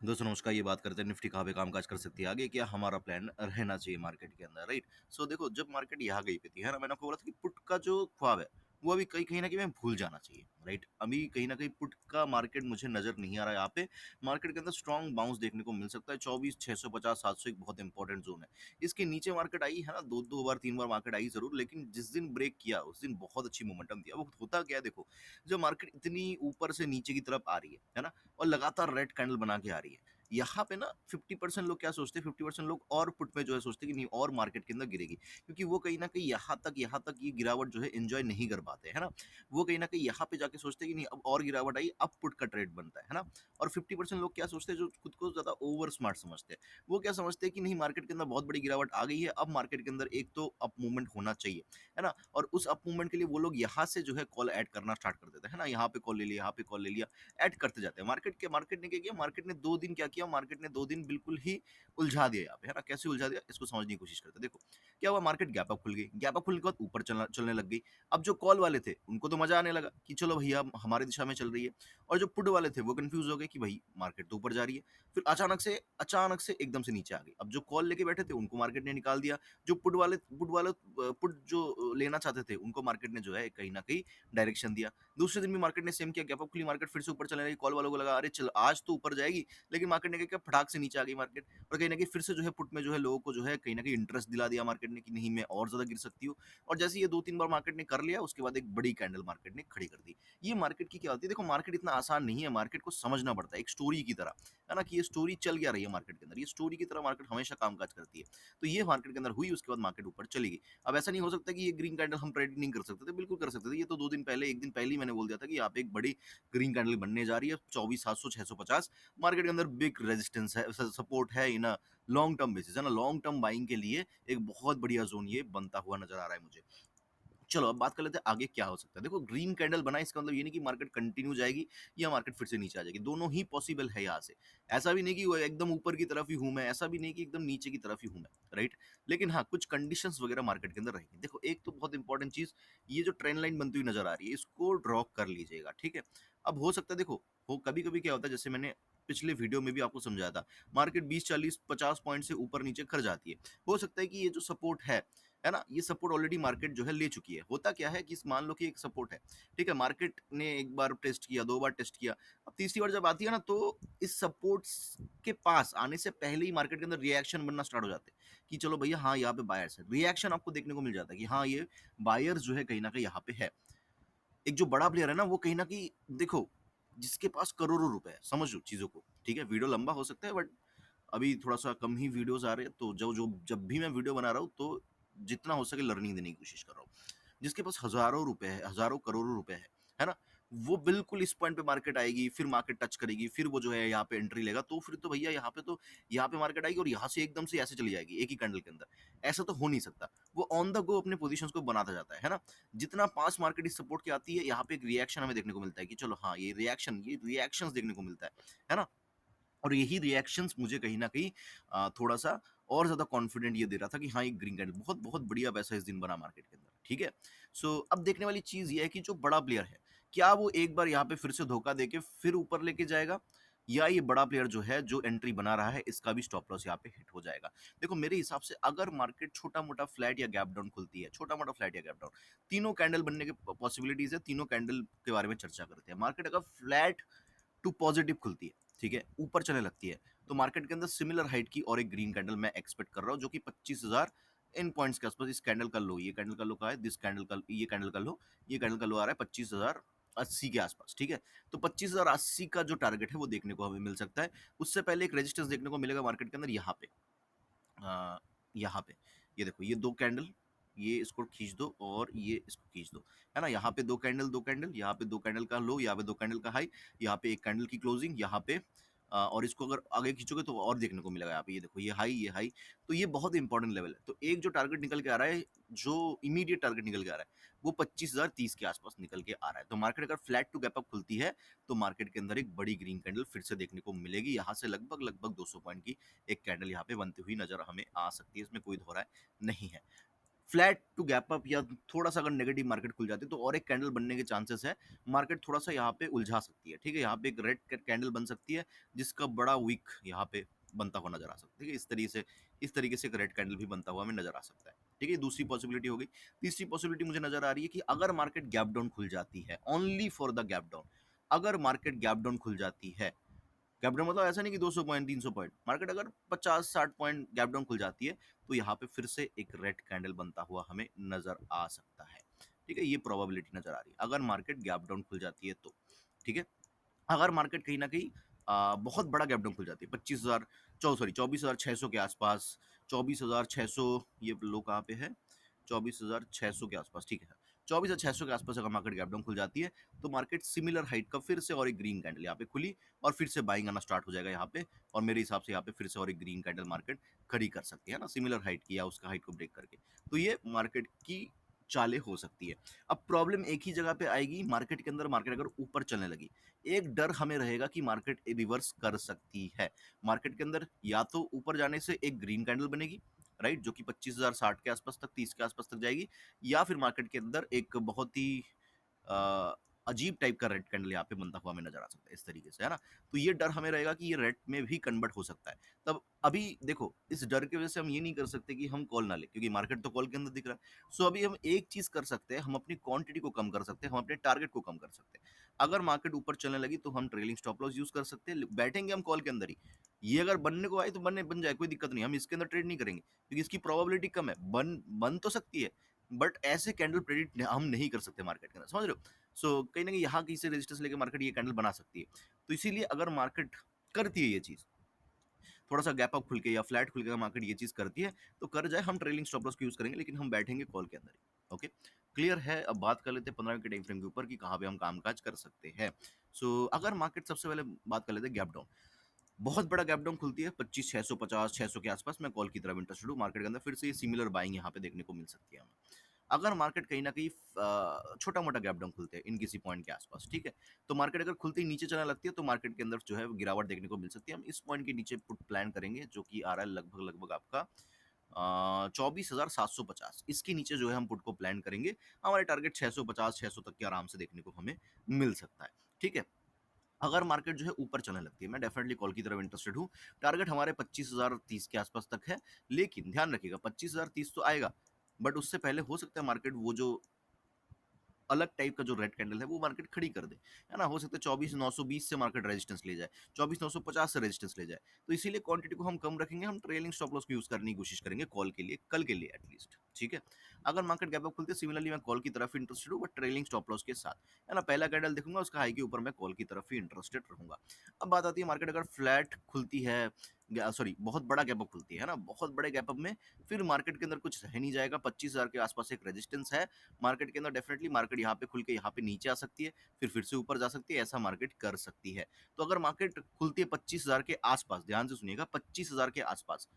दोस्तों नमस्कार। ये बात करते हैं निफ्टी कहाँ पे कामकाज कर सकती है आगे, क्या हमारा प्लान रहना चाहिए मार्केट के अंदर, राइट? सो देखो, जब मार्केट यहाँ गई पे थी, है ना, मैंने आपको बोला था कि पुट का जो ख्वाब है वो अभी कहीं कहीं ना कहीं मैं भूल जाना चाहिए, राइट? अभी कहीं ना कहीं पुट का मार्केट मुझे नजर नहीं आ रहा है। यहाँ पे मार्केट के अंदर स्ट्रॉन्ग बाउंस देखने को मिल सकता है। 24 650 700 एक बहुत इंपॉर्टेंट जोन है। इसके नीचे मार्केट आई है ना, दो दो बार तीन बार मार्केट आई जरूर, लेकिन जिस दिन ब्रेक किया उस दिन बहुत अच्छी मोमेंटम दिया। वो होता क्या है देखो, जब मार्केट इतनी ऊपर से नीचे की तरफ आ रही है ना, और लगातार रेड कैंडल बना के आ रही है, यहाँ पे ना 50% लोग क्या सोचते हैं, 50% लोग और पुट में जो है सोचते हैं कि नहीं और मार्केट के अंदर गिरेगी, क्योंकि वो कहीं ना कहीं यहाँ तक ये गिरावट जो है एंजॉय नहीं कर पाते, है ना। वो कहीं ना कहीं यहाँ पे जाके सोचते हैं कि नहीं अब और गिरावट आई, अब पुट का ट्रेड बनता है ना। और 50% लोग क्या सोचते हैं, जो खुद को ज्यादा ओवर स्मार्ट समझते हैं, वो क्या समझते हैं कि नहीं मार्केट के अंदर बहुत बड़ी गिरावट आ गई है, अब मार्केट के अंदर एक तो अप मूवमेंट होना चाहिए, है ना। और उस अप मूवमेंट के लिए वो लोग यहाँ से जो है कॉल ऐड करना स्टार्ट कर देते हैं, है ना। यहाँ पे कॉल ले लिया, यहाँ पे कॉल ले लिया, ऐड करते जाते हैं। मार्केट ने क्या किया, मार्केट ने 2 दिन क्या किया, मार्केट ने 2 दिन बिल्कुल ही उलझा दिया यहाँ पे, है ना। कैसे उलझा दिया इसको समझने की कोशिश करते हैं। देखो क्या हुआ, मार्केट गैप अप खुल गई, गैप अप खुलने के बाद ऊपर चलने लग गई। अब जो कॉल वाले थे उनको तो मजा आने लगा कि चलो भैया हमारी दिशा में चल रही है, और जो पुट वाले थे वो कंफ्यूज हो गए कि भाई मार्केट तो ऊपर जा रही है। फिर अचानक से एकदम से नीचे आ गई। अब जो कॉल लेके बैठे थे उनको मार्केट ने निकाल दिया, जो पुट जो लेना चाहते थे उनको मार्केट ने जो है कहीं ना कहीं डायरेक्शन दिया। दूसरे दिन भी मार्केट ने सेम किया, गैप अप खुली, मार्केट फिर से ऊपर चलने लगी। कॉल वालों को लगा अरे चल आज तो ऊपर जाएगी, लेकिन मार्केट ने क्या किया, फटाक से नीचे आ गई मार्केट। और कहीं ना कहीं फिर से जो है पुट में जो है लोगों को जो है कहीं ना कहीं इंटरेस्ट दिला दिया मार्केट ने कि नहीं मैं और ज्यादा गिर सकती हूँ। और जैसे ये दो तीन बार मार्केट ने कर लिया, उसके बाद एक बड़ी कैंडल मार्केट ने खड़ी कर दी। ये मार्केट की क्या होती है, देखो मार्केट इतना आसान नहीं है, मार्केट को समझना पड़ता है एक स्टोरी की तरह, है ना, कि ये स्टोरी चल क्या रही है मार्केट के अंदर, ये स्टोरी की तरह मार्केट हमेशा कामकाज करती है। तो ये मार्केट के अंदर हुई, उसके बाद मार्केट ऊपर चली गई। अब ऐसा नहीं हो सकता कि ये ग्रीन कैंडल हम प्रेडिक्ट नहीं कर सकते थे, बिल्कुल कर सकते थे। ये तो 2 दिन पहले, एक दिन पहले ही मैंने बोल दिया था कि यहाँ पे एक बड़ी ग्रीन कैंडल बनने जा रही है। 24 700 650 मार्केट के अंदर बिग रेजिस्टेंस है, सपोर्ट है इन लॉन्ग टर्म बेसिस, है ना। लॉन्ग टर्म बाइंग के लिए एक बहुत बढ़िया जोन ये बनता हुआ नजर आ रहा है मुझे। चलो अब बात कर लेते हैं आगे क्या हो सकता है। देखो ग्रीन कैंडल बना, इसका मतलब ये नहीं कि मार्केट कंटिन्यू जाएगी या मार्केट फिर से नीचे आ जाएगी, दोनों ही पॉसिबल है यहाँ से। ऐसा भी नहीं कि वो एकदम ऊपर की तरफ ही हूं मैं, ऐसा भी नहीं कि एकदम नीचे की तरफ ही हूं मैं, राइट। लेकिन हाँ, कुछ कंडीशंस वगैरह मार्केट के अंदर रहेंगी। देखो एक तो बहुत इंपॉर्टेंट चीज, ये जो ट्रेंड लाइन बनती हुई नजर आ रही है इसको ड्रॉ कर लीजिएगा, ठीक है। अब हो सकता है, देखो हो कभी कभी क्या होता है, जैसे मैंने पिछले वीडियो में भी आपको समझाया था, मार्केट 20 40 50 पॉइंट से ऊपर नीचे कर जाती है। हो सकता है कि ये जो सपोर्ट है ना, ये सपोर्ट ऑलरेडी मार्केट जो है ले चुकी है। होता क्या है कि मान लो कि एक सपोर्ट है, ठीक है, मार्केट ने एक बार टेस्ट किया, दो बार टेस्ट किया, अब तीसरी बार जब आती है ना, तो इस सपोर्ट के पास आने से पहले ही मार्केट के अंदर रिएक्शन बनना स्टार्ट हो जाते हैं कि चलो भैया हाँ यहाँ पे बायर्स है। रिएक्शन आपको देखने को मिल जाता है कि हाँ ये बायर्स जो है कहीं ना कहीं यहाँ पे है। एक जो बड़ा प्लेयर है ना, वो कहीं ना कहीं, देखो जिसके पास करोड़ों रुपए है, समझ लो चीजों को, ठीक है। वीडियो लंबा हो सकता है बट अभी थोड़ा सा कम ही वीडियोस आ रहे हैं, तो जो जो जब भी मैं वीडियो बना रहा हूँ तो जितना हो सके लर्निंग देने की कोशिश कर रहा हूँ। जिसके पास हजारों रुपए है, हजारों करोड़ों रुपए है ना, वो बिल्कुल इस पॉइंट पे मार्केट आएगी, फिर मार्केट टच करेगी, फिर वो जो है यहाँ पे एंट्री लेगा, तो फिर तो भैया यहाँ पे मार्केट आएगी और यहाँ से एकदम से ऐसे चली जाएगी एक ही कैंडल के अंदर। ऐसा तो हो नहीं सकता। वो ऑन द गो अपने पोजीशंस को बनाता जाता है ना। जितना पास मार्केट इस सपोर्ट की आती है, यहाँ पे एक रिएक्शन हमें देखने को मिलता है कि चलो हाँ ये रिएक्शन देखने को मिलता है ना। और यही रिएक्शंस मुझे कहीं न कहीं थोड़ा सा और ज़्यादा कॉन्फिडेंट ये दे रहा था कि हाँ, एक ग्रीन कैंडल बहुत बहुत बढ़िया पैसा इस दिन बना मार्केट के अंदर, ठीक है। सो अब देखने वाली चीज़ ये है कि जो बड़ा प्लेयर है, क्या वो एक बार यहाँ पे फिर से धोखा देके फिर ऊपर लेके जाएगा, या ये बड़ा प्लेयर जो है, जो एंट्री बना रहा है, इसका भी स्टॉप लॉस यहाँ पे हिट हो जाएगा। देखो मेरे हिसाब से अगर मार्केट छोटा-मोटा फ्लैट या गैप डाउन खुलती है, छोटा-मोटा फ्लैट या गैप डाउन, तीनों कैंडल बनने के पॉसिबिलिटीज़ है, तीनों कैंडल के बारे में चर्चा करते हैं। मार्केट अगर फ्लैट टू पॉजिटिव खुलती है, ठीक है, ऊपर चलने लगती है, तो मार्केट के अंदर सिमिलर हाइट की और एक ग्रीन कैंडल मैं एक्सपेक्ट कर रहा हूँ, जो कि 25,000 इन पॉइंट्स के आसपास। इस कैंडल का लो, ये कैंडल का लो कहा है, दिस कैंडल का, ये कैंडल का लो आ रहा है 25,080 के आसपास, ठीक है। तो 25,080 का जो टारगेट है वो देखने को हमें मिल सकता है। उससे पहले एक रेजिस्टेंस देखने को मिलेगा मार्केट के अंदर यहाँ पे, अ, यहाँ पे, ये देखो ये दो कैंडल, ये इसको खींच दो और ये इसको खींच दो, है ना। यहाँ पे दो कैंडल, यहाँ पे दो कैंडल का लो, यहाँ पे दो कैंडल का हाई, यहाँ पे एक कैंडल की क्लोजिंग, यहाँ पे और इसको अगर आगे खींचोगे तो और देखने को मिलेगा यहाँ पे, ये देखो ये हाई। तो ये बहुत इंपॉर्टेंट लेवल है। तो एक जो टारगेट निकल के आ रहा है, जो इमीडिएट टारगेट निकल के आ रहा है, वो 25,030 के आसपास निकल के आ रहा है। तो मार्केट अगर फ्लैट टू गैप अप खुलती है, तो मार्केट के अंदर एक बड़ी ग्रीन कैंडल फिर से देखने को मिलेगी। यहाँ से लगभग लगभग 200 पॉइंट की एक कैंडल यहाँ पे बनती हुई नजर हमें आ सकती है, इसमें कोई दोहराए नहीं है। फ्लैट टू गैप अप या थोड़ा सा अगर नेगेटिव मार्केट खुल जाती है तो और एक कैंडल बनने के चांसेस है, मार्केट थोड़ा सा यहाँ पे उलझा सकती है, ठीक है, यहाँ पे एक रेड कैंडल बन सकती है जिसका बड़ा वीक यहाँ पे बनता हुआ नजर आ सकता है, ठीक है, इस तरीके से एक रेड कैंडल भी बनता हुआ हमें नजर आ सकता है, ठीक है, दूसरी पॉसिबिलिटी हो गई। तीसरी पॉसिबिलिटी मुझे नजर आ रही है कि अगर मार्केट गैप डाउन खुल जाती है, only for the gap down, अगर मार्केट गैप डाउन खुल जाती है, गैप डाउन मतलब ऐसा नहीं कि 200 पॉइंट 300 पॉइंट, मार्केट अगर 50-60 पॉइंट गैप डाउन खुल जाती है तो यहाँ पे फिर से एक रेड कैंडल बनता हुआ हमें नजर आ सकता है, ठीक है, ये प्रोबेबिलिटी नजर आ रही है अगर मार्केट गैप डाउन खुल जाती है तो, ठीक है। अगर मार्केट कहीं ना कहीं बहुत बड़ा गैप डाउन खुल जाती है 25,000, सॉरी 24,600 के आसपास, 24,600, ये लो कहाँ पे है, 24,600 के आसपास, ठीक है, 24,600 के आसपास अगर मार्केट गैप डाउन खुल जाती है तो मार्केट सिमिलर हाइट का फिर से और एक ग्रीन कैंडल यहाँ पे खुली और फिर से बाइंग आना स्टार्ट हो जाएगा यहाँ पे, और मेरे हिसाब से यहाँ पे फिर से और एक ग्रीन कैंडल मार्केट खड़ी कर सकती है ना, सिमिलर हाइट की या उसका हाइट को ब्रेक करके, तो ये मार्केट की चालें हो सकती है। अब प्रॉब्लम एक ही जगह पे आएगी, मार्केट के अंदर मार्केट अगर ऊपर चलने लगी, एक डर हमें रहेगा कि मार्केट रिवर्स कर सकती है, मार्केट के अंदर या तो ऊपर जाने से एक ग्रीन कैंडल बनेगी, राइट, जो कि 25,060 के आसपास तक, 30 के आसपास तक जाएगी, या फिर मार्केट के अंदर एक बहुत ही अ, अजीब टाइप का रेड कैंडल यहाँ पे बनता हुआ हमें नजर आ सकता है इस तरीके से, है ना, तो ये डर हमें रहेगा कि ये रेड में भी कन्वर्ट हो सकता है। तब अभी देखो इस डर की वजह से हम ये नहीं कर सकते कि हम कॉल ना ले, क्योंकि मार्केट तो कॉल के अंदर दिख रहा है, सो अभी हम एक चीज कर सकते हैं, हम अपनी क्वांटिटी को कम कर सकते हैं, हम अपने टारगेट को कम कर सकते हैं। अगर मार्केट ऊपर चलने लगी तो हम ट्रेलिंग स्टॉप लॉस यूज कर सकते हैं, बैठेंगे हम कॉल के अंदर ही, ये अगर बनने को आए तो बन जाए, कोई दिक्कत नहीं, हम इसके अंदर ट्रेड नहीं करेंगे क्योंकि इसकी प्रोबेबिलिटी कम है, बन तो सकती है, बट ऐसे कैंडल प्रेडिक्ट हम नहीं कर सकते मार्केट के अंदर, समझ रहे हो। सो कहीं ना कहीं यहाँ कहीं से रेजिस्टेंस लेके मार्केट ये कैंडल बना सकती है, तो इसीलिए अगर मार्केट करती है ये चीज, थोड़ा सा गैप अप खुल के या फ्लैट खुल के मार्केट ये चीज करती है तो कर जाए, हम ट्रेलिंग स्टॉप लॉस को यूज करेंगे, लेकिन हम बैठेंगे कॉल के अंदर ही, ओके, क्लियर है। अब बात कर लेते हैं 15 मिनट के टाइम फ्रेम के ऊपर कि कहाँ पे हम कामकाज कर सकते हैं। सो अगर मार्केट, सबसे पहले बात कर लेते हैं गैप डाउन, बहुत बड़ा गैप डाउन खुलती है 25,650 600 के आसपास, मैं कॉल की तरफ इंटरेस्टेड हूँ, मार्केट के अंदर फिर से ये सिमिलर बाइंग यहाँ पे देखने को मिल सकती है हमें। अगर मार्केट कहीं ना कहीं छोटा मोटा गैप डाउन खुलते हैं इन किसी पॉइंट के आसपास, ठीक है, तो मार्केट अगर खुलते ही नीचे चलने लगती है तो मार्केट के अंदर जो है गिरावट देखने को मिल सकती है, हम इस पॉइंट के नीचे पुट प्लान करेंगे जो कि आ रहा है लगभग लगभग आपका 24,750, इसके नीचे जो है हम पुट को प्लान करेंगे, हमारे टारगेट 650 600 तक के आराम से देखने को हमें मिल सकता है, ठीक है। अगर मार्केट जो है ऊपर चलने लगती है, मैं डेफिनेटली कॉल की तरफ इंटरेस्टेड हूँ, टारगेट हमारे 25,030 के आसपास तक है, लेकिन ध्यान रखिएगा 25,030 तो आएगा, बट उससे पहले हो सकता है मार्केट वो जो अलग टाइप का जो रेड कैंडल है वो मार्केट खड़ी कर दे, है ना, हो सकता है 24,920 से मार्केट रेजिस्टेंस ले जाए, 24,950 से रेजिस्टेंस ले जाए, तो इसीलिए क्वांटिटी को हम कम रखेंगे, हम ट्रेलिंग स्टॉप लॉस को यूज करने की कोशिश करेंगे कॉल के लिए, कल के लिए एटलीस्ट, ठीक है। अगर मार्केट गैप अप खुलते सिमिलरली मैं कॉल की तरफ इंटरेस्टेड हूँ, बट ट्रेलिंग स्टॉप लॉस के साथ, है ना, पहला कैंडल देखूंगा उसका हाई के ऊपर मैं कॉल की तरफ ही इंटरेस्टेड रहूंगा। अब बात आती है मार्केट अगर फ्लैट खुलती है, सॉरी बहुत बड़ा गैप अप खुलती है ना, बहुत बड़े गैप अप में फिर मार्केट के अंदर कुछ रह नहीं जाएगा, 25,000 के आसपास एक रेजिस्टेंस है मार्केट के अंदर, डेफिनेटली मार्केट यहाँ पे खुल के यहाँ पे नीचे आ सकती है, फिर से ऊपर जा सकती है, ऐसा मार्केट कर सकती है। तो अगर मार्केट खुलती है 25,000 के आसपास, ध्यान से सुनिएगा 25,000 के आसपास,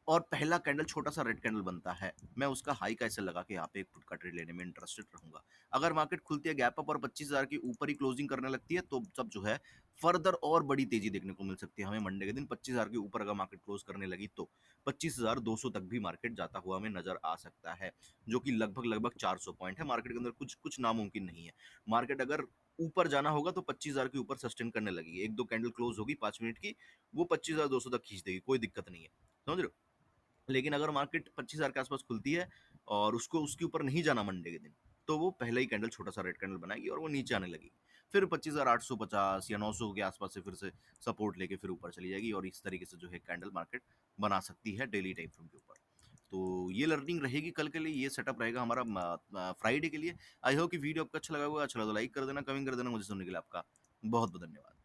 और पहला कैंडल छोटा सा रेड कैंडल बनता है, मैं उसका हाई का ऐसे लगा के यहाँ पे एक पुट का ट्रेड लेने में इंटरेस्टेड रहूंगा। अगर मार्केट खुलती है गैप अप और 25,000 के ऊपर ही क्लोजिंग करने लगती है तो तब जो है फर्दर और बड़ी तेजी देखने को मिल सकती है हमें मंडे के दिन, 25,000 के ऊपर अगर मार्केट क्लोज करने लगी तो 25,200 तक भी मार्केट जाता हुआ हमें नजर आ सकता है, जो कि लगभग लगभग 400 पॉइंट है, मार्केट के अंदर कुछ कुछ नामुमकिन नहीं है। मार्केट अगर ऊपर जाना होगा तो 25,000 के ऊपर सस्टेन करने लगेगी, एक दो कैंडल क्लोज होगी 5 मिनट की, वो 25,200 तक खींच देगी, कोई दिक्कत नहीं है, समझ रहे हो। लेकिन अगर मार्केट 25,000 के आसपास खुलती है और उसको उसके ऊपर नहीं जाना मंडे के दिन, तो वो पहला ही कैंडल छोटा सा रेड कैंडल बनाएगी और वो नीचे आने लगेगी, फिर 25,850 या 900 के आसपास से फिर से सपोर्ट लेके फिर ऊपर चली जाएगी, और इस तरीके से जो है कैंडल मार्केट बना सकती है डेली टाइम फ्रेम के ऊपर। तो ये लर्निंग रहेगी कल के लिए, ये सेटअप रहेगा हमारा फ्राइडे के लिए। आई होप कि वीडियो आपको अच्छा लगा होगा, अच्छा लगा तो लाइक कर देना, कमेंट कर देना, मुझे सुनने के लिए आपका बहुत बहुत धन्यवाद।